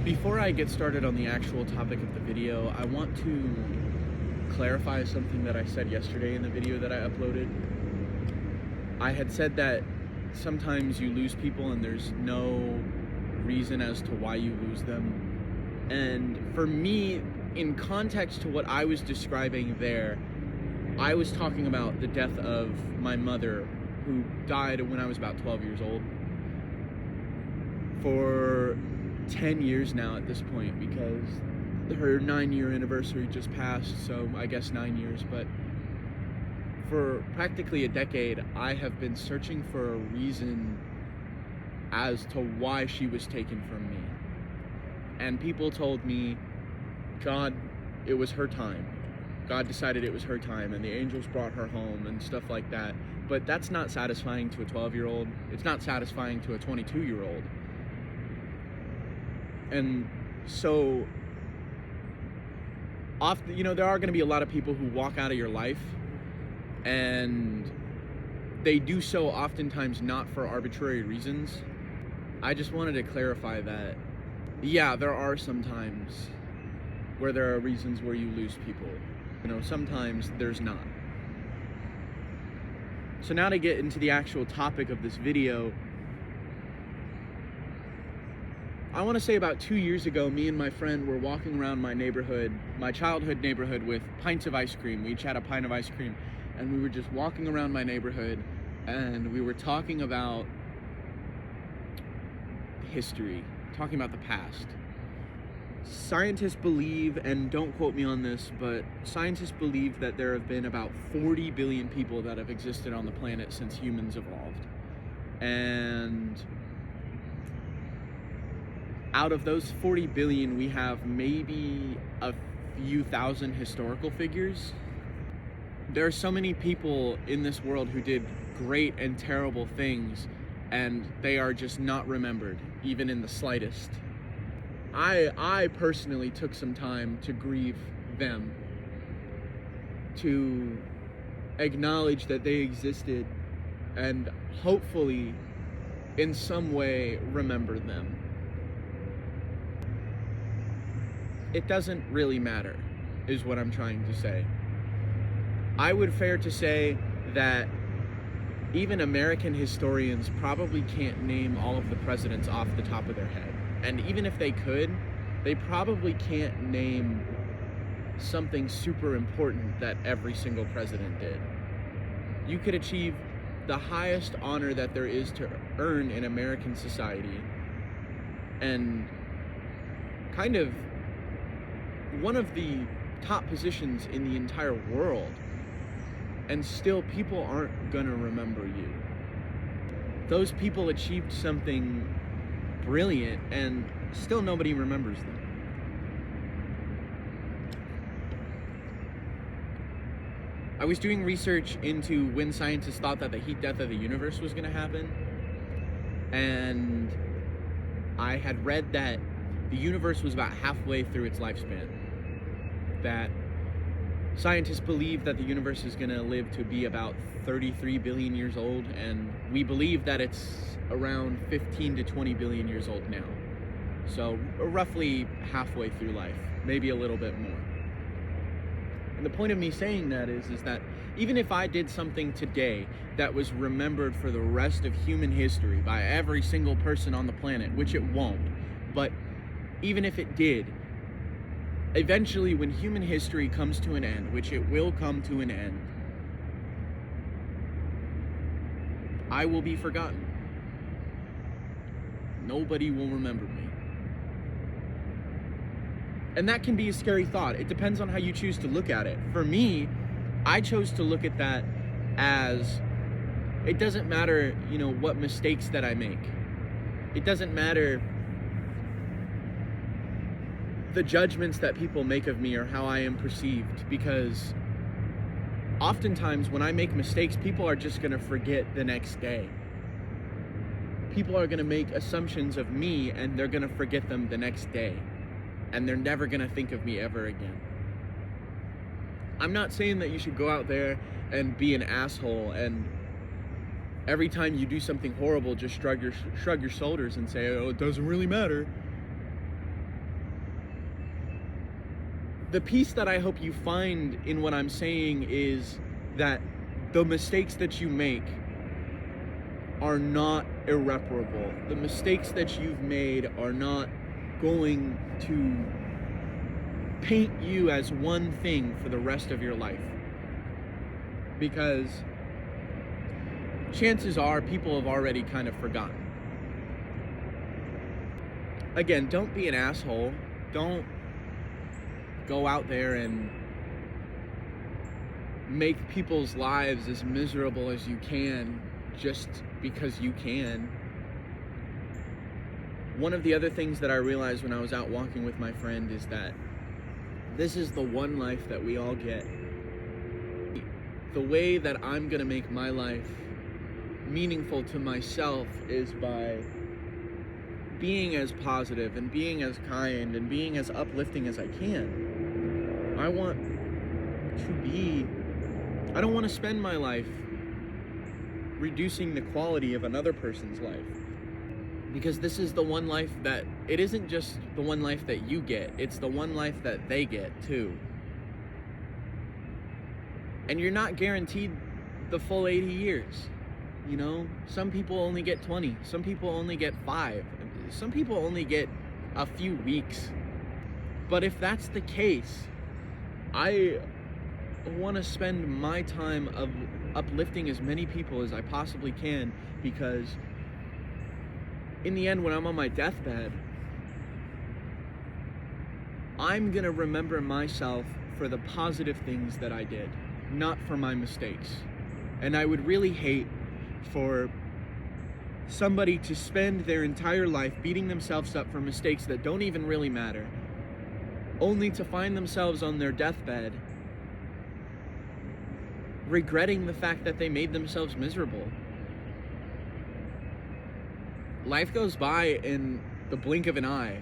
Before I get started on the actual topic of the video, I want to clarify something that I said yesterday in the video that I uploaded. I had said that sometimes you lose people and there's no reason as to why you lose them. And for me, in context to what I was describing there, I was talking about the death of my mother, who died when I was about 12 years old. For 10 years now at this point, because her 9-year anniversary just passed, so I guess 9 years. But for practically a decade, I have been searching for a reason as to why she was taken from me. And people told me, God, it was her time. God decided it was her time, and the angels brought her home and stuff like that. But that's not satisfying to a 12-year-old. It's not satisfying to a 22-year-old. And so, often, there are going to be a lot of people who walk out of your life, and they do so oftentimes not for arbitrary reasons. I just wanted to clarify that, yeah, there are some times where there are reasons where you lose people. Sometimes there's not. So now to get into the actual topic of this video, I want to say about 2 years ago, me and my friend were walking around my neighborhood, my childhood neighborhood, with pints of ice cream. We each had a pint of ice cream, and we were just walking around my neighborhood, and we were talking about history, talking about the past. Scientists believe, and don't quote me on this, but scientists believe that there have been about 40 billion people that have existed on the planet since humans evolved. And out of those 40 billion, we have maybe a few thousand historical figures. There are so many people in this world who did great and terrible things, and they are just not remembered, even in the slightest. I personally took some time to grieve them, to acknowledge that they existed, and hopefully, in some way, remember them. It doesn't really matter, is what I'm trying to say. I would fare to say that even American historians probably can't name all of the presidents off the top of their head. And even if they could, they probably can't name something super important that every single president did. You could achieve the highest honor that there is to earn in American society, and kind of one of the top positions in the entire world, and still people aren't gonna remember you. Those people achieved something brilliant, and still nobody remembers them. I was doing research into when scientists thought that the heat death of the universe was gonna happen, and I had read that the universe was about halfway through its lifespan. That scientists believe that the universe is going to live to be about 33 billion years old, and we believe that it's around 15 to 20 billion years old now. So roughly halfway through life, maybe a little bit more. And the point of me saying that is that even if I did something today that was remembered for the rest of human history by every single person on the planet, which it won't, but even if it did, eventually when human history comes to an end, which it will come to an end, I will be forgotten. Nobody will remember me. And that can be a scary thought. It depends on how you choose to look at it. For me, I chose to look at that as, it doesn't matter, what mistakes that I make. It doesn't matter the judgments that people make of me or how I am perceived, because oftentimes when I make mistakes, people are just gonna forget the next day. People are gonna make assumptions of me, and they're gonna forget them the next day, and they're never gonna think of me ever again. I'm not saying that you should go out there and be an asshole, and every time you do something horrible, just shrug your shoulders and say, oh, it doesn't really matter. the piece that I hope you find in what I'm saying is that the mistakes that you make are not irreparable. The mistakes that you've made are not going to paint you as one thing for the rest of your life. Because chances are people have already kind of forgotten. Again, don't be an asshole. Don't go out there and make people's lives as miserable as you can just because you can. One of the other things that I realized when I was out walking with my friend is that this is the one life that we all get. The way that I'm gonna make my life meaningful to myself is by being as positive and being as kind and being as uplifting as I can. I don't want to spend my life reducing the quality of another person's life. Because this is the one life that, it isn't just the one life that you get, it's the one life that they get too. And you're not guaranteed the full 80 years. You know, some people only get 20, some people only get 5, some people only get a few weeks. But if that's the case, I want to spend my time of uplifting as many people as I possibly can, because in the end, when I'm on my deathbed, I'm gonna remember myself for the positive things that I did, not for my mistakes. And I would really hate for somebody to spend their entire life beating themselves up for mistakes that don't even really matter, only to find themselves on their deathbed regretting the fact that they made themselves miserable. Life goes by in the blink of an eye.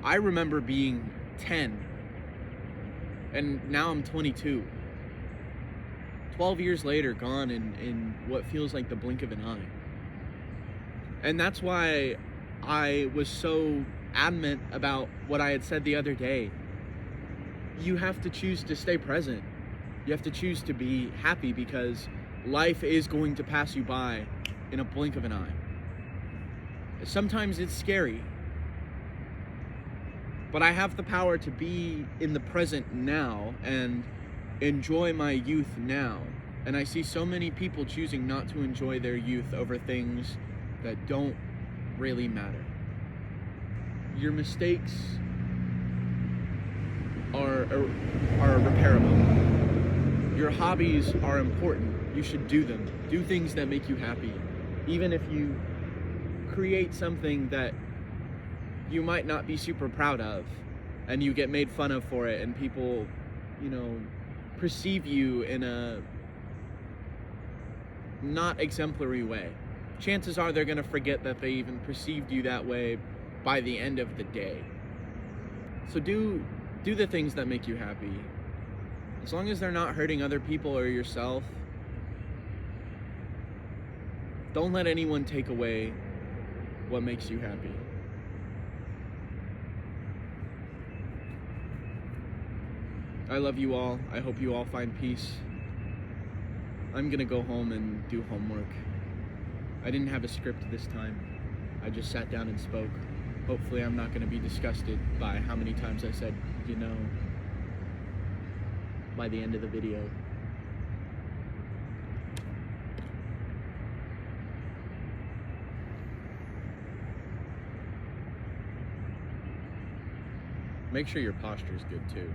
I remember being 10, and now I'm 22. 12 years later, gone in what feels like the blink of an eye. And that's why I was so adamant about what I had said the other day. You have to choose to stay present. You have to choose to be happy, because life is going to pass you by in a blink of an eye. Sometimes it's scary, but I have the power to be in the present now and enjoy my youth now. And I see so many people choosing not to enjoy their youth over things that don't really matter. Your mistakes are repairable. Your hobbies are important. You should do them. Do things that make you happy. Even if you create something that you might not be super proud of and you get made fun of for it, and people, perceive you in a not exemplary way. Chances are they're gonna forget that they even perceived you that way by the end of the day. So do the things that make you happy. As long as they're not hurting other people or yourself, don't let anyone take away what makes you happy. I love you all. I hope you all find peace. I'm gonna go home and do homework. I didn't have a script this time. I just sat down and spoke. Hopefully I'm not gonna be disgusted by how many times I said, by the end of the video. Make sure your posture is good too.